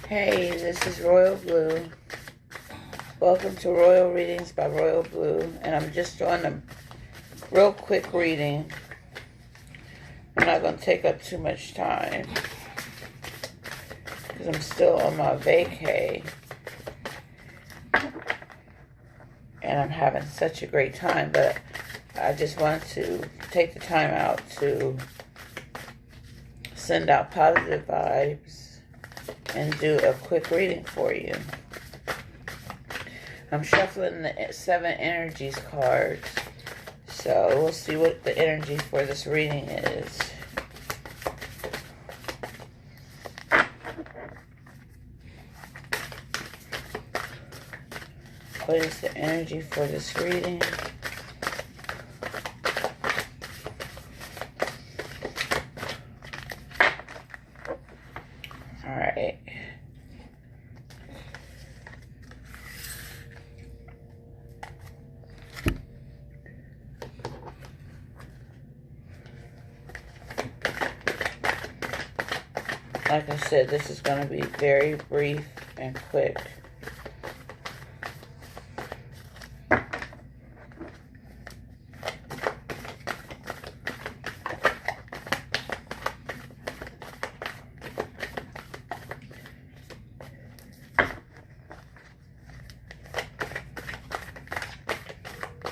Hey, this is Royal Blue. Welcome to Royal Readings by Royal Blue, and I'm just doing a real quick reading. I'm not going to take up too much time because I'm still on my vacay, and I'm having such a great time, but I just wanted to take the time out to send out positive vibes and do a quick reading for you. I'm shuffling the 7 energies cards, so we'll see what the energy for this reading is. What is the energy for this reading? Alright. Like I said, this is going to be very brief and quick.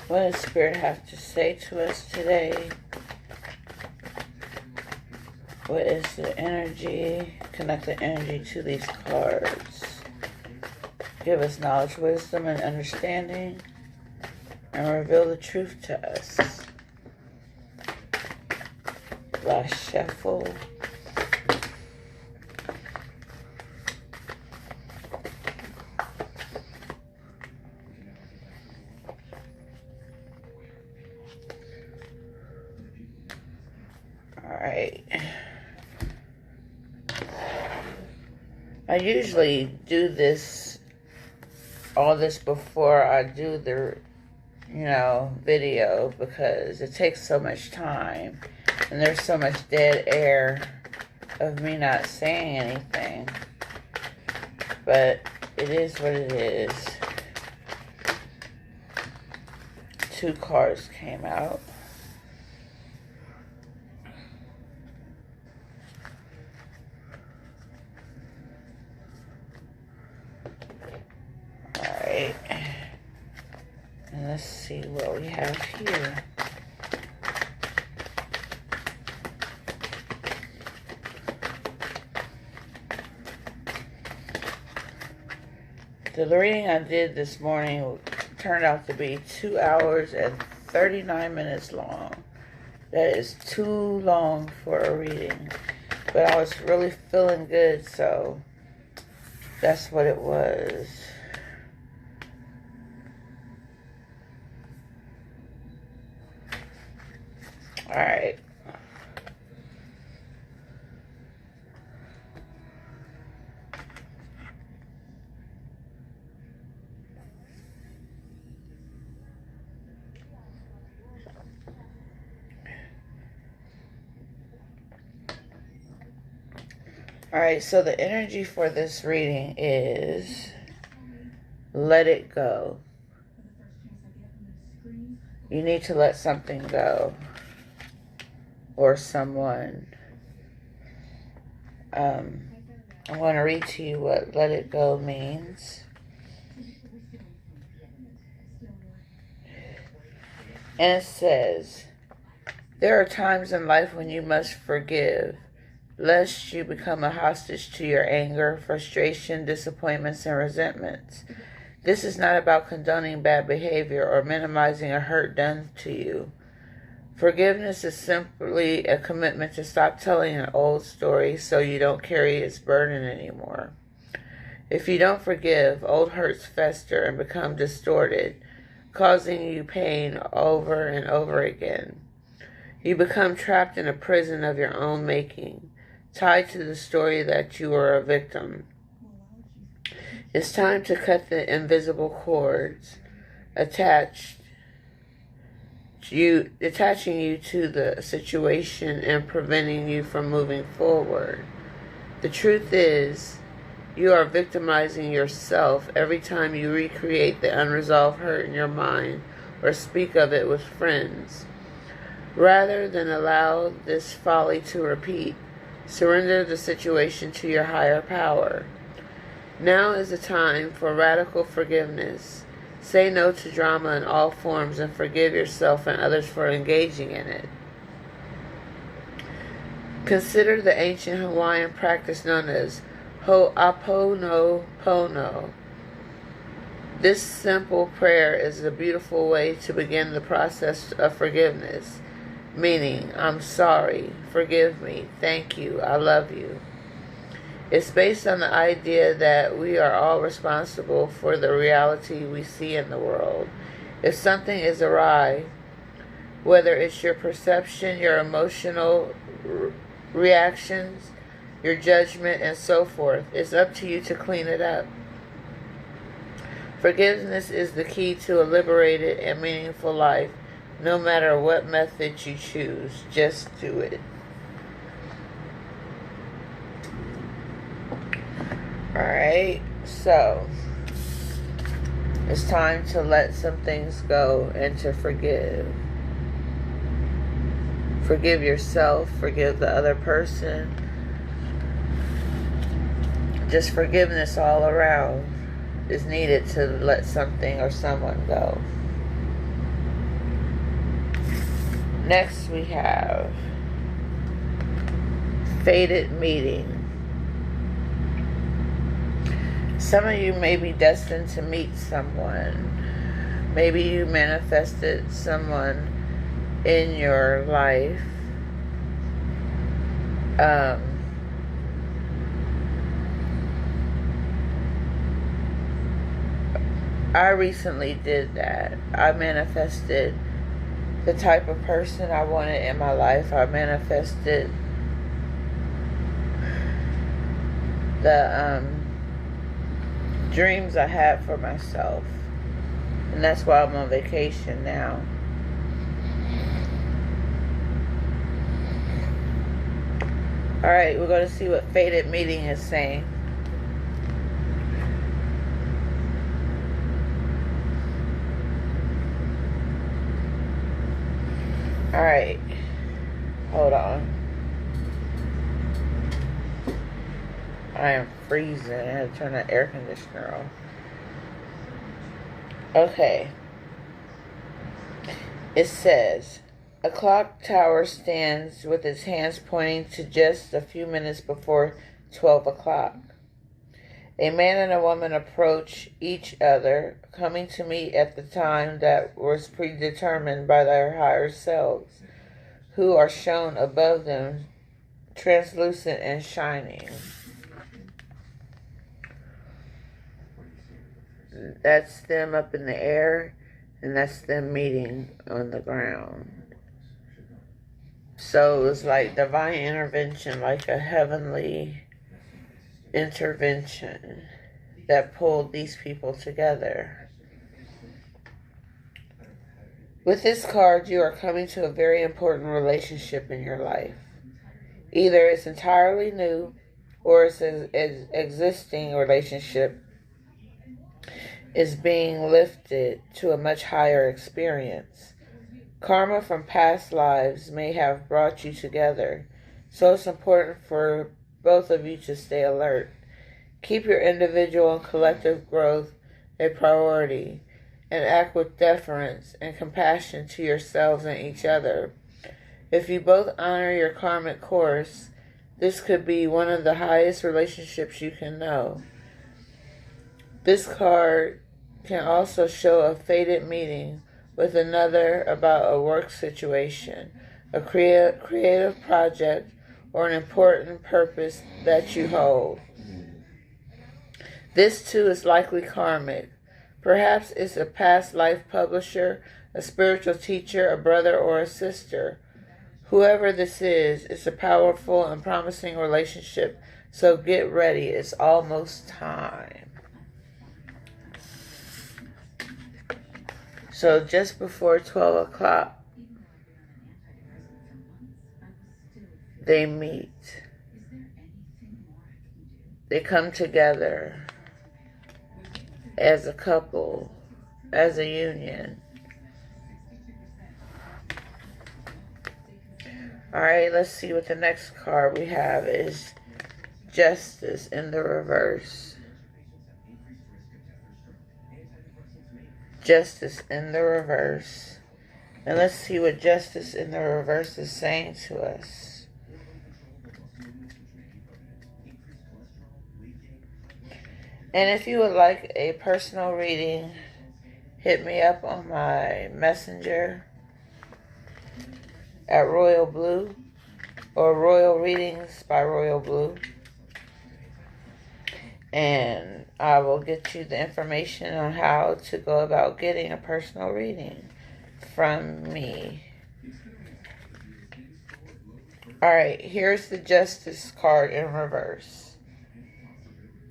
What does Spirit have to say to us today? What is the energy? Connect the energy to these cards. Give us knowledge, wisdom, and understanding, and reveal the truth to us. Last shuffle. Alright. I usually do all this before I do the, video, because it takes so much time and there's so much dead air of me not saying anything. But it is what it is. 2 cards came out. And let's see what we have here. The reading I did this morning turned out to be 2 hours and 39 minutes long. That is too long for a reading. But I was really feeling good, so that's what it was. Alright. Alright, so the energy for this reading is let it go. You need to let something go. Or someone. I'm going to read to you what let it go means. And it says, there are times in life when you must forgive, lest you become a hostage to your anger, frustration, disappointments, and resentments. This is not about condoning bad behavior or minimizing a hurt done to you. Forgiveness is simply a commitment to stop telling an old story so you don't carry its burden anymore. If you don't forgive, old hurts fester and become distorted, causing you pain over and over again. You become trapped in a prison of your own making, tied to the story that you were a victim. It's time to cut the invisible cords attaching you to the situation and preventing you from moving forward. The truth is, You are victimizing yourself every time you recreate the unresolved hurt in your mind or speak of it with friends. Rather than allow this folly to repeat, surrender the situation to your higher power. Now is the time for radical forgiveness. Say no to drama in all forms and forgive yourself and others for engaging in it. Consider the ancient Hawaiian practice known as Ho'aponopono. This simple prayer is a beautiful way to begin the process of forgiveness, meaning, I'm sorry, forgive me, thank you, I love you. It's based on the idea that we are all responsible for the reality we see in the world. If something is awry, whether it's your perception, your emotional reactions, your judgment, and so forth, it's up to you to clean it up. Forgiveness is the key to a liberated and meaningful life, no matter what method you choose. Just do it. Alright, so it's time to let some things go and to forgive. Forgive yourself, forgive the other person. Just forgiveness all around is needed to let something or someone go. Next we have fated meeting. Some of you may be destined to meet someone. Maybe you manifested someone in your life. I recently did that. I manifested the type of person I wanted in my life. I manifested the dreams I had for myself. And that's why I'm on vacation now. Alright, we're going to see what fated meeting is saying. Alright, hold on. I am freezing. I had to turn the air conditioner off. Okay. It says, a clock tower stands with its hands pointing to just a few minutes before 12 o'clock. A man and a woman approach each other, coming to meet at the time that was predetermined by their higher selves, who are shown above them, translucent and shining. That's them up in the air, and that's them meeting on the ground. So it was like divine intervention, like a heavenly intervention that pulled these people together. With this card, you are coming to a very important relationship in your life. Either it's entirely new or it's an existing relationship is being lifted to a much higher experience. Karma from past lives may have brought you together, so it's important for both of you to stay alert. Keep your individual and collective growth a priority, and act with deference and compassion to yourselves and each other. If you both honor your karmic course, this could be one of the highest relationships you can know. This card can also show a fated meeting with another about a work situation, a creative project, or an important purpose that you hold. This too is likely karmic. Perhaps it's a past life publisher, a spiritual teacher, a brother, or a sister. Whoever this is, it's a powerful and promising relationship, so get ready. It's almost time. So just before 12 o'clock, they meet. They come together as a couple, as a union. Alright, let's see what the next card we have is. Justice in the reverse. Justice in the reverse. And let's see what justice in the reverse is saying to us. And if you would like a personal reading, hit me up on my messenger at Royal Blue or Royal Readings by Royal Blue. And I will get you the information on how to go about getting a personal reading from me. Alright, here's the Justice card in reverse.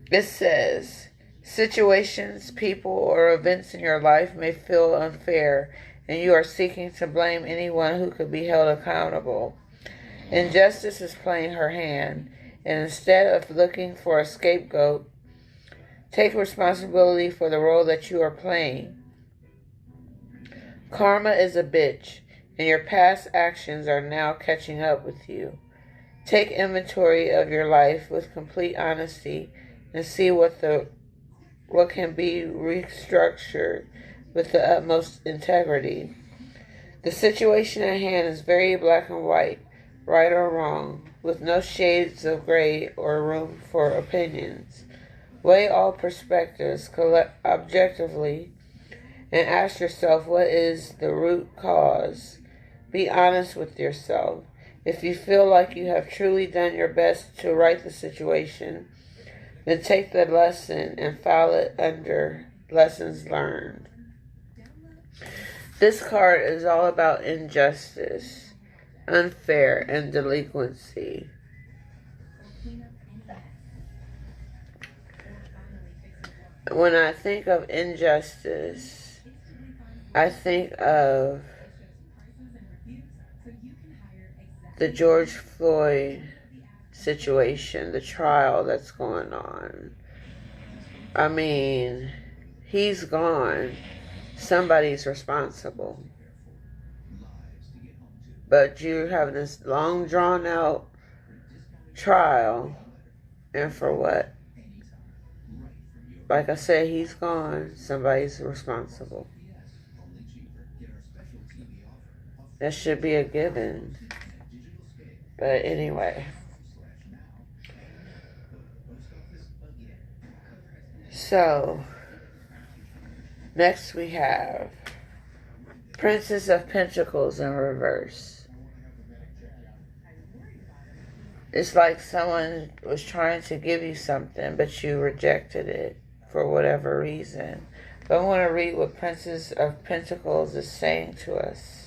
It says, situations, people, or events in your life may feel unfair, and you are seeking to blame anyone who could be held accountable. Injustice is playing her hand, and instead of looking for a scapegoat, take responsibility for the role that you are playing. Karma is a bitch, and your past actions are now catching up with you. Take inventory of your life with complete honesty and see what can be restructured with the utmost integrity. The situation at hand is very black and white, right or wrong, with no shades of gray or room for opinions. Weigh all perspectives objectively and ask yourself, what is the root cause? Be honest with yourself. If you feel like you have truly done your best to right the situation, then take the lesson and file it under lessons learned. This card is all about injustice, unfair, and delinquency. When I think of injustice, I think of the George Floyd situation, the trial that's going on. I mean, he's gone. Somebody's responsible. But you're having this long drawn out trial, and for what? Like I said, he's gone. Somebody's responsible. That should be a given. But anyway. So, next we have Princess of Pentacles in reverse. It's like someone was trying to give you something, but you rejected it for whatever reason. But I want to read what Princess of Pentacles is saying to us.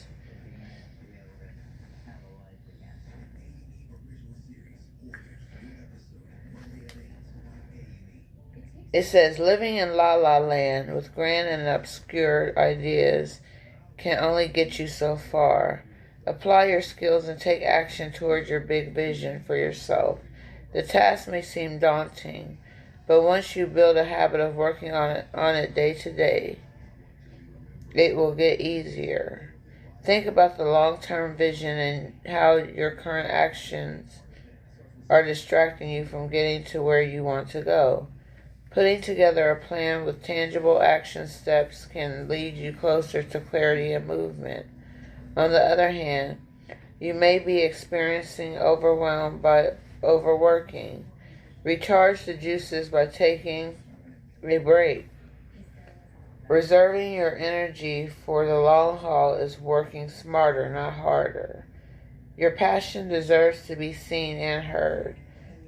It says, living in La La Land with grand and obscure ideas can only get you so far. Apply your skills and take action towards your big vision for yourself. The task may seem daunting, but once you build a habit of working on it day to day, it will get easier. Think about the long-term vision and how your current actions are distracting you from getting to where you want to go. Putting together a plan with tangible action steps can lead you closer to clarity and movement. On the other hand, you may be experiencing overwhelm by overworking. Recharge the juices by taking a break. Reserving your energy for the long haul is working smarter, not harder. Your passion deserves to be seen and heard.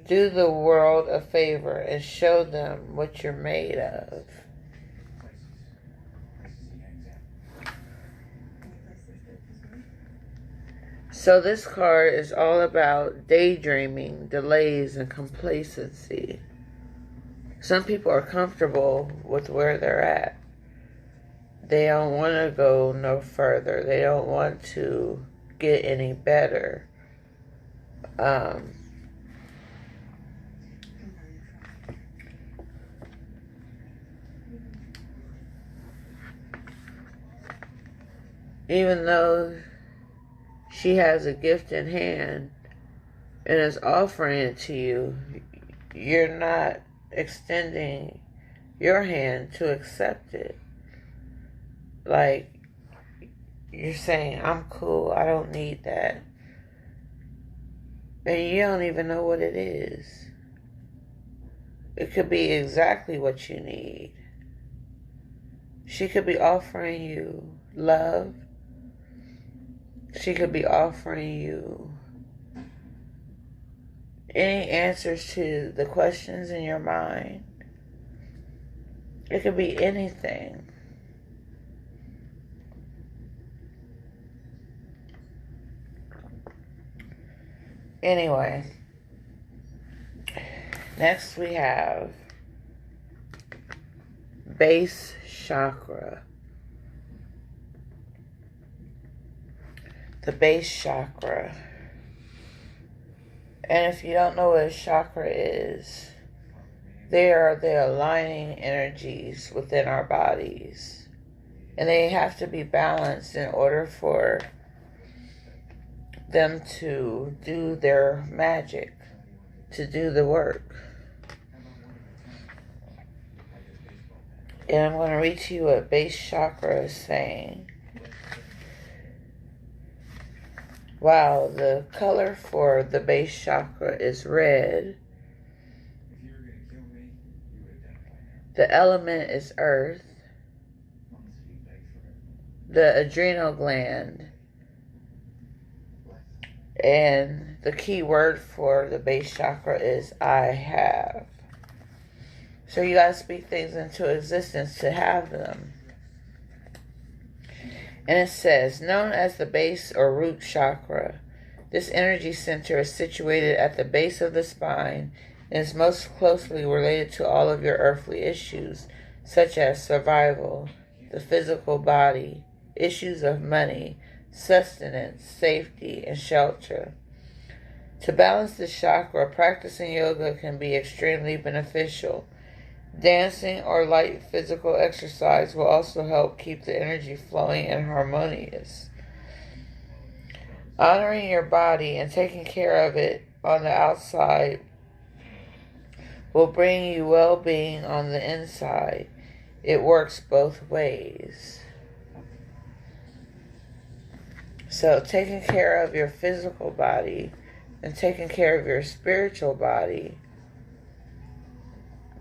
Do the world a favor and show them what you're made of. So this card is all about daydreaming, delays, and complacency. Some people are comfortable with where they're at. They don't want to go no further. They don't want to get any better. even though she has a gift in hand and is offering it to you, you're not extending your hand to accept it. Like, you're saying, I'm cool, I don't need that. And you don't even know what it is. It could be exactly what you need. She could be offering you love. She could be offering you any answers to the questions in your mind. It could be anything. Anyway, next we have base chakra. The base chakra. And if you don't know what a chakra is, they are the aligning energies within our bodies. And they have to be balanced in order for them to do their magic, to do the work. And I'm going to read to you what base chakra is saying. Wow, the color for the base chakra is red. The element is earth. The adrenal gland. And the key word for the base chakra is I have. So you got to speak things into existence to have them. And it says, known as the base or root chakra, this energy center is situated at the base of the spine and is most closely related to all of your earthly issues, such as survival, the physical body, issues of money, sustenance, safety, and shelter. To balance this chakra, practicing yoga can be extremely beneficial. Dancing or light physical exercise will also help keep the energy flowing and harmonious. Honoring your body and taking care of it on the outside will bring you well-being on the inside. It works both ways. So taking care of your physical body and taking care of your spiritual body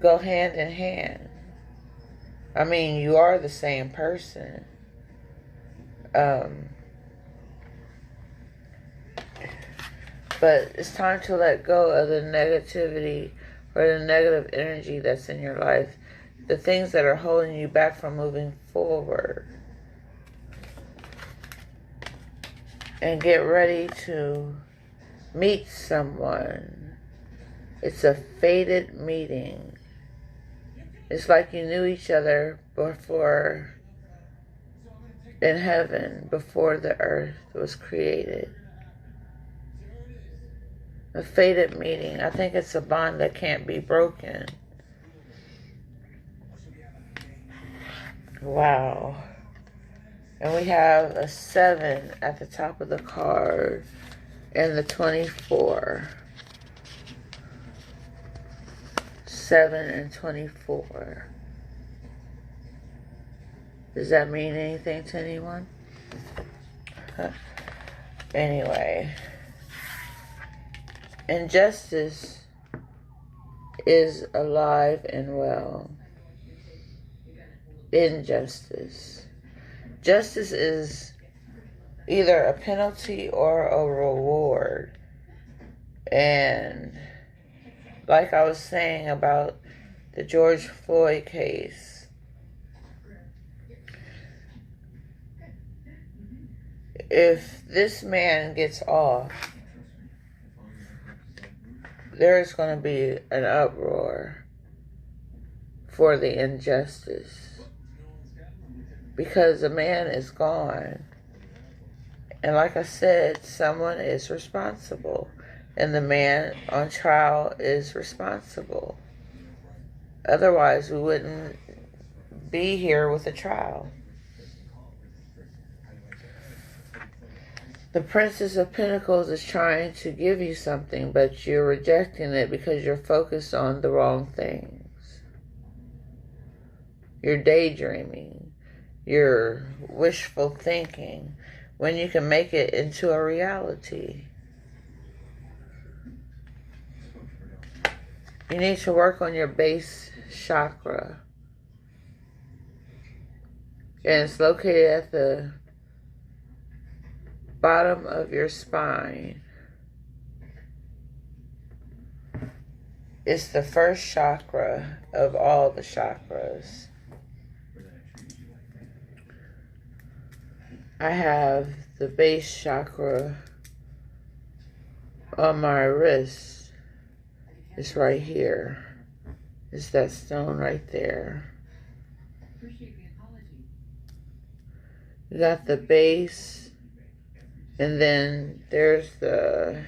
go hand in hand. I mean, you are the same person. But it's time to let go of the negativity or the negative energy that's in your life. The things that are holding you back from moving forward. And get ready to meet someone. It's a fated meeting. It's like you knew each other before in heaven, before the earth was created. A fated meeting. I think it's a bond that can't be broken. Wow. And we have a 7 at the top of the card and the 24. 7 and 24. Does that mean anything to anyone? Anyway. Injustice is alive and well. Injustice. Justice is either a penalty or a reward. And like I was saying about the George Floyd case, if this man gets off, there's going to be an uproar for the injustice. Because the man is gone. And like I said, someone is responsible. And the man on trial is responsible. Otherwise, we wouldn't be here with a trial. The Princess of Pentacles is trying to give you something, but you're rejecting it because you're focused on the wrong things. You're daydreaming. You're wishful thinking when you can make it into a reality. You need to work on your base chakra. And it's located at the bottom of your spine. It's the first chakra of all the chakras. I have the base chakra on my wrist. It's right here. It's that stone right there. You got the base, and then there's the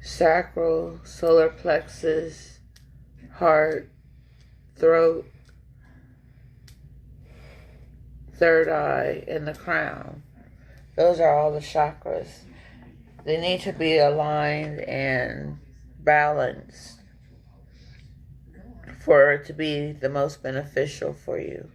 sacral, solar plexus, heart, throat, third eye, and the crown. Those are all the chakras. They need to be aligned and balanced for it to be the most beneficial for you.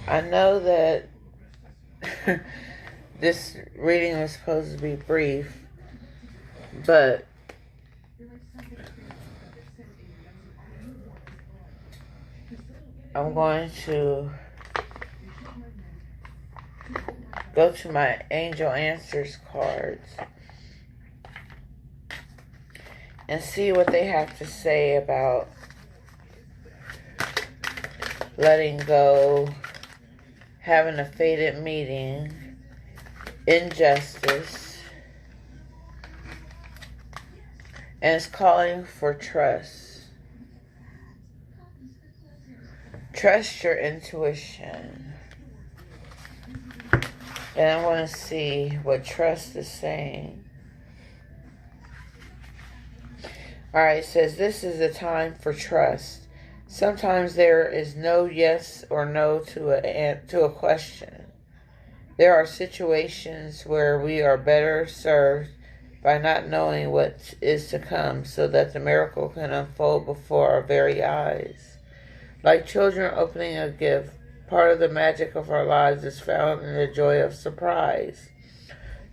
I know that this reading was supposed to be brief, but I'm going to go to my Angel Answers cards and see what they have to say about letting go, having a fated meeting, injustice, and it's calling for trust. Trust your intuition. And I want to see what trust is saying. Alright, it says this is a time for trust. Sometimes there is no yes or no to a question. There are situations where we are better served by not knowing what is to come so that the miracle can unfold before our very eyes. Like children opening a gift, part of the magic of our lives is found in the joy of surprise.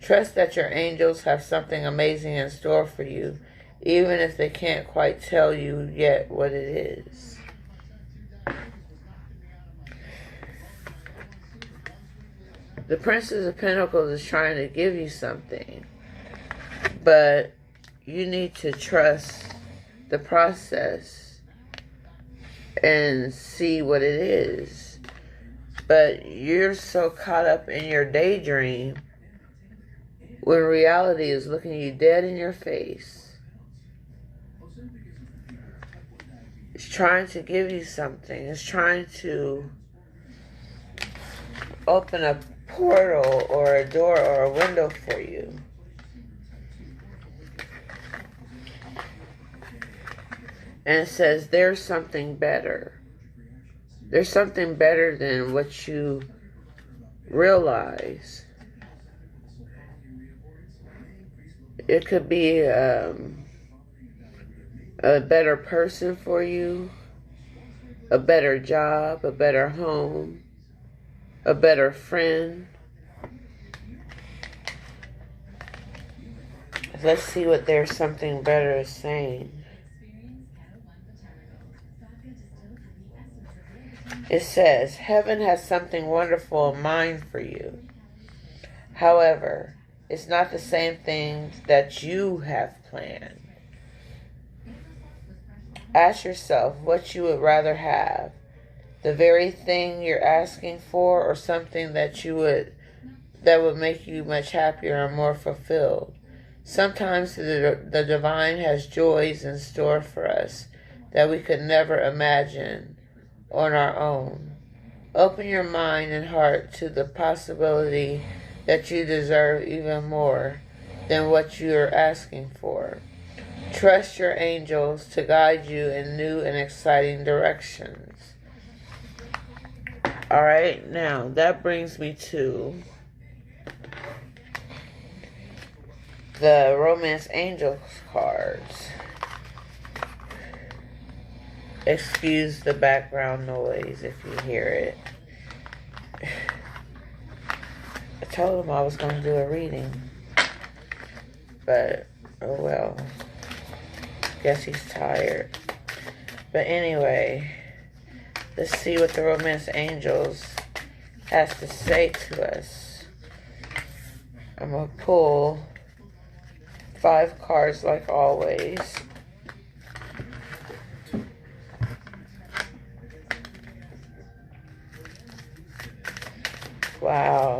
Trust that your angels have something amazing in store for you, even if they can't quite tell you yet what it is. The Princess of Pentacles is trying to give you something, but you need to trust the process and see what it is. But you're so caught up in your daydream when reality is looking you dead in your face. It's trying to give you something. It's trying to open a portal or a door or a window for you. And it says there's something better. There's something better than what you realize. It could be a better person for you, a better job, a better home, a better friend. Let's see what there's something better is saying. It says, heaven has something wonderful in mind for you. However, it's not the same thing that you have planned. Ask yourself what you would rather have. The very thing you're asking for, or something that would make you much happier and more fulfilled. Sometimes the divine has joys in store for us that we could never imagine on our own. Open your mind and heart to the possibility that you deserve even more than what you're asking for. Trust your angels to guide you in new and exciting directions. Alright, now that brings me to the Romance Angels cards. Excuse the background noise if you hear it. I told him I was going to do a reading, but oh well. Guess he's tired. But anyway, let's see what the Romance Angels has to say to us. I'm going to pull 5 cards like always. Wow.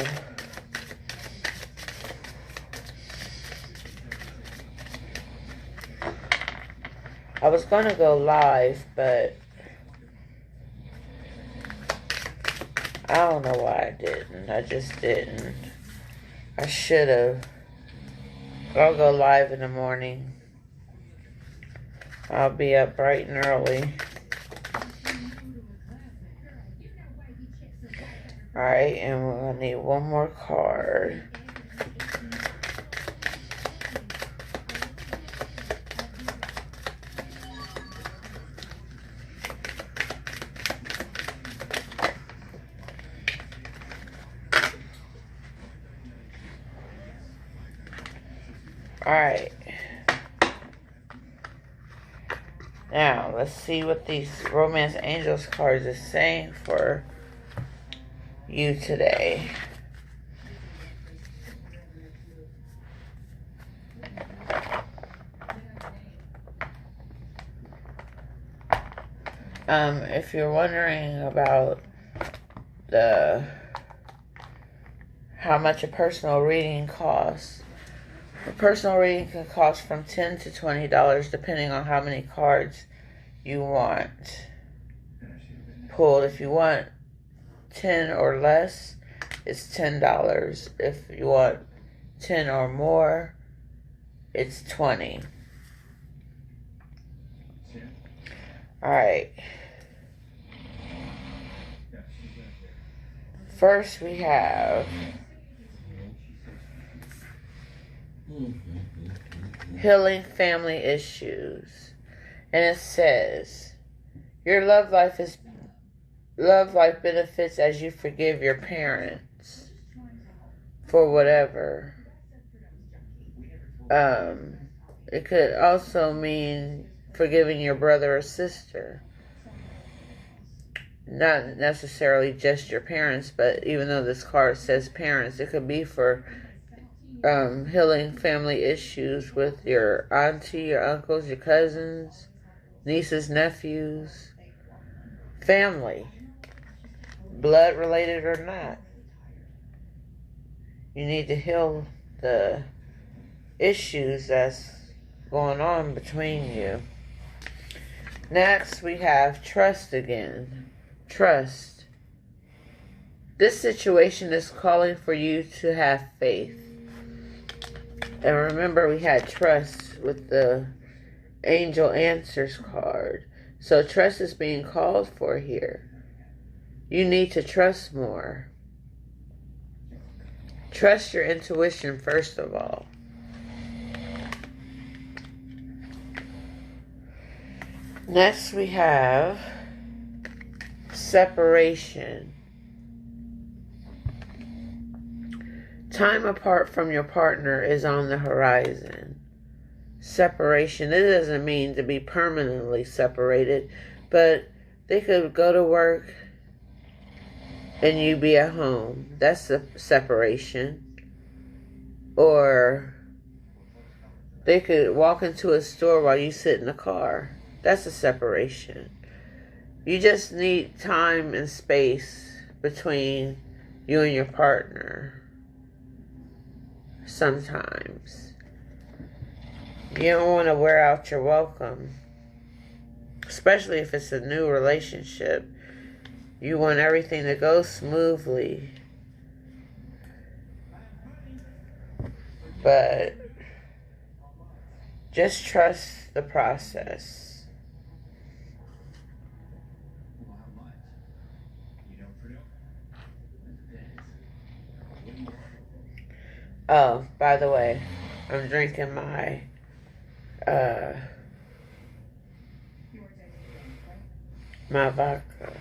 I was going to go live, but I don't know why I didn't. I just didn't. I should have. I'll go live in the morning. I'll be up bright and early. Alright, and we're going to need one more card. Alright. Now, let's see what these Romance Angels cards are saying for you today. If you're wondering about how much a personal reading costs, a personal reading can cost from $10 to $20 depending on how many cards you want pulled. If you want 10 or less, it's $10. If you want 10 or more, it's $20. Alright. First we have healing family issues. And it says, your love life benefits as you forgive your parents for whatever. It could also mean forgiving your brother or sister. Not necessarily just your parents, but even though this card says parents, it could be for healing family issues with your auntie, your uncles, your cousins, nieces, nephews, family, blood related or not. You need to heal the issues that's going on between you. Next, we have trust again. Trust. This situation is calling for you to have faith. And remember, we had trust with the Angel Answers card. So trust is being called for here. You need to trust more. Trust your intuition first of all. Next we have separation. Time apart from your partner is on the horizon. Separation. It doesn't mean to be permanently separated, but they could go to work and you be at home. That's a separation. Or they could walk into a store while you sit in the car. That's a separation. You just need time and space between you and your partner. Sometimes. You don't want to wear out your welcome. Especially if it's a new relationship. You want everything to go smoothly. But Just trust the process. Oh, by the way, I'm drinking my my vodka.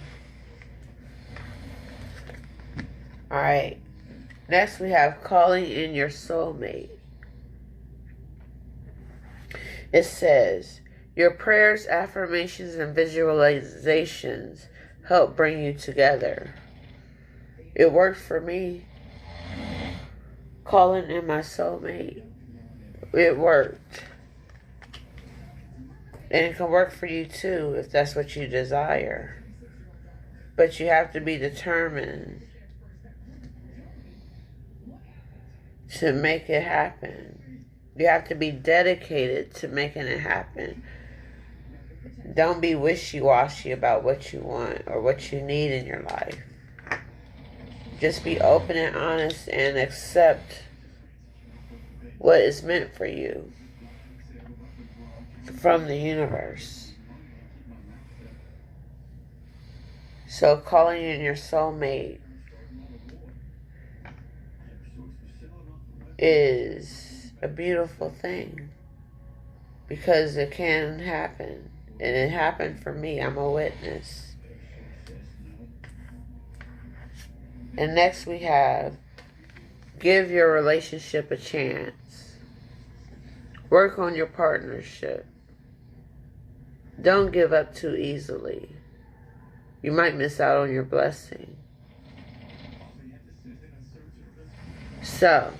Alright. Next we have calling in your soulmate. It says, your prayers, affirmations, and visualizations help bring you together. It worked for me. Calling in my soulmate. It worked. And it can work for you too if that's what you desire. But you have to be determined to make it happen. You have to be dedicated to making it happen. Don't be wishy-washy about what you want or what you need in your life. Just be open and honest and accept what is meant for you from the universe. So calling in your soulmate is a beautiful thing because it can happen. And it happened for me. I'm a witness. And next we have, give your relationship a chance. Work on your partnership. Don't give up too easily. You might miss out on your blessing. So,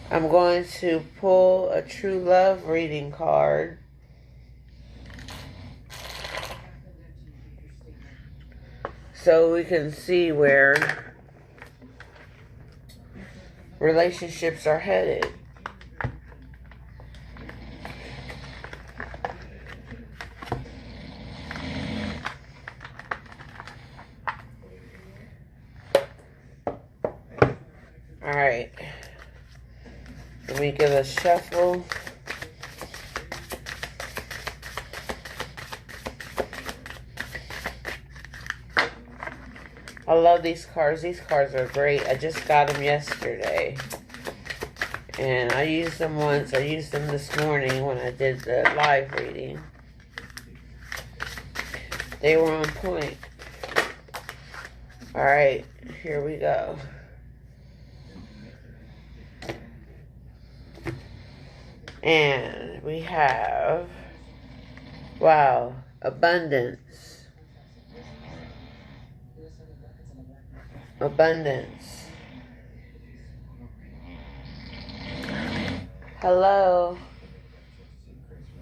I'm going to pull a true love reading card. So we can see where relationships are headed. Alright. Let me give a shuffle. I love these cards. These cards are great. I just got them yesterday. And I used them once. I used them this morning when I did the live reading. They were on point. Alright, here we go. And we have, wow, abundance. Abundance. Hello.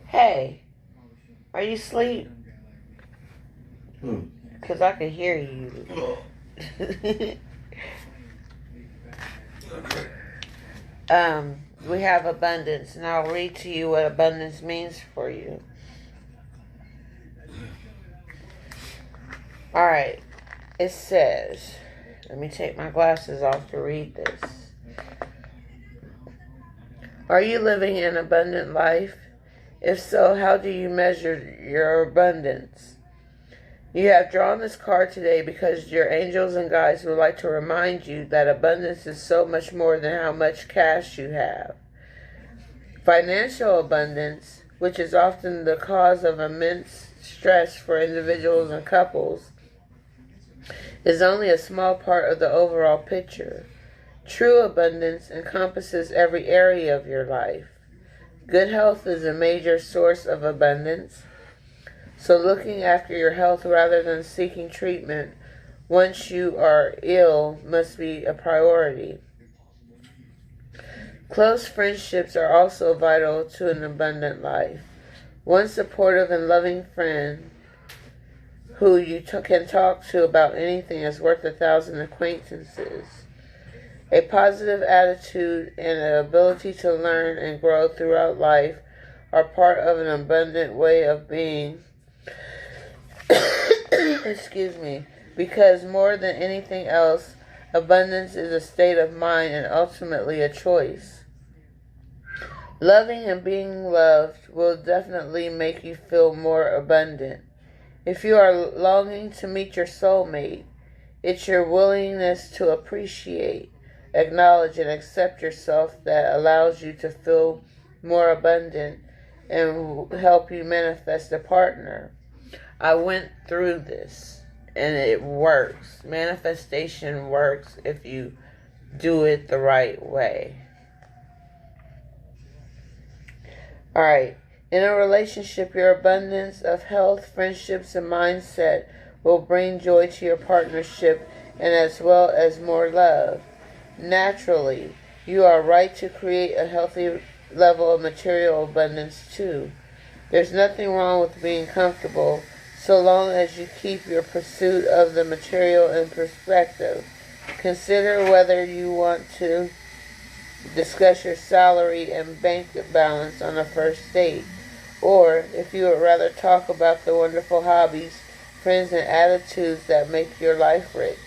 Hey, are you asleep? Because I can hear you. We have abundance, and I'll read to you what abundance means for you. Alright, it says, let me take my glasses off to read this. Are you living an abundant life? If so, how do you measure your abundance? You have drawn this card today because your angels and guides would like to remind you that abundance is so much more than how much cash you have. Financial abundance, which is often the cause of immense stress for individuals and couples, is only a small part of the overall picture. True abundance encompasses every area of your life. Good health is a major source of abundance. So looking after your health rather than seeking treatment once you are ill must be a priority. Close friendships are also vital to an abundant life. One supportive and loving friend who you can talk to about anything is worth 1,000 acquaintances. A positive attitude and an ability to learn and grow throughout life are part of an abundant way of being. Excuse me. Because more than anything else, Abundance is a state of mind and ultimately a choice. Loving and being loved will definitely make you feel more abundant. If you are longing to meet your soulmate, it's your willingness to appreciate, acknowledge, and accept yourself that allows you to feel more abundant and help you manifest a partner. I went through this, and it works. Manifestation works if you do it the right way. Alright, in a relationship, your abundance of health, friendships, and mindset will bring joy to your partnership, and as well as more love. Naturally, you are right to create a healthy level of material abundance too. There's nothing wrong with being comfortable, so long as you keep your pursuit of the material in perspective. Consider whether you want to discuss your salary and bank balance on a first date, or if you would rather talk about the wonderful hobbies, friends, and attitudes that make your life rich.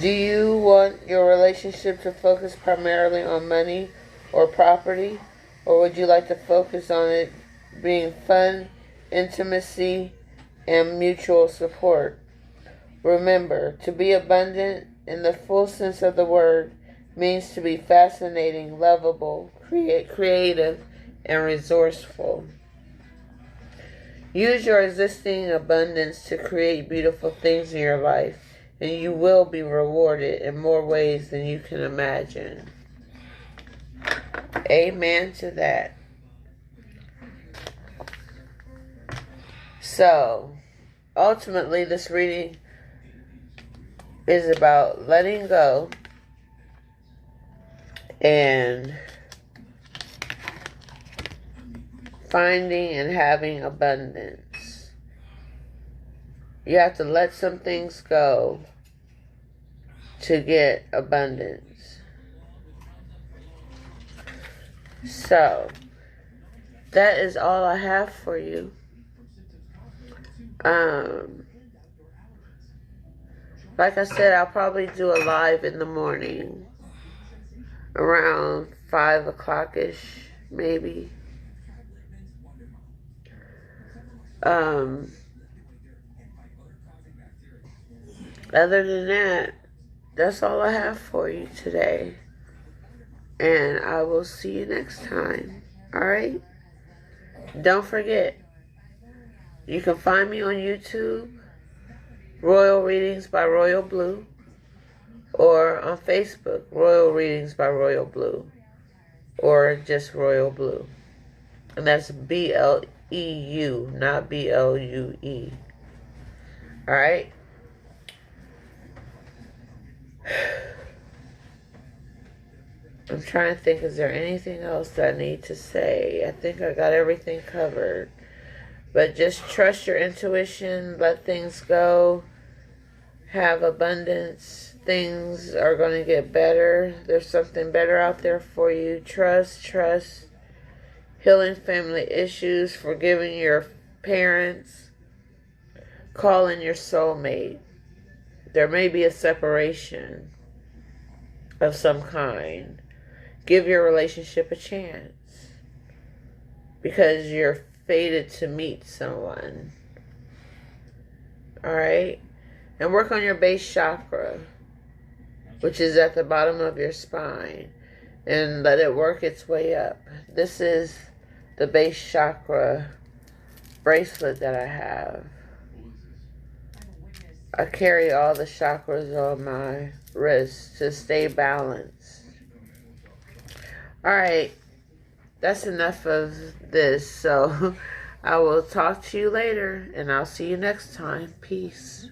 Do you want your relationship to focus primarily on money or property, or would you like to focus on it being fun, intimacy, and mutual support? Remember, to be abundant in the full sense of the word means to be fascinating, lovable, creative, and resourceful. Use your existing abundance to create beautiful things in your life, and you will be rewarded in more ways than you can imagine. Amen to that. So, ultimately, this reading is about letting go and finding and having abundance. You have to let some things go to get abundance. So, that is all I have for you. Like I said, I'll probably do a live in the morning around 5 o'clock-ish, maybe. Other than that, that's all I have for you today. And I will see you next time. Alright? Don't forget, you can find me on YouTube, Royal Readings by Royal Bleu, or on Facebook, Royal Readings by Royal Bleu, or just Royal Bleu. And that's BLEU, not BLUE. Alright? I'm trying to think, is there anything else that I need to say? I think I got everything covered. But just trust your intuition, let things go, have abundance. Things are going to get better. There's something better out there for you. Trust. Healing family issues, forgiving your parents, calling your soulmate. There may be a separation of some kind. Give your relationship a chance, because you're fated to meet someone. Alright? And work on your base chakra, which is at the bottom of your spine, and let it work its way up. This is the base chakra bracelet that I have. I carry all the chakras on my wrist to stay balanced. Alright, that's enough of this. So I will talk to you later, and I'll see you next time. Peace.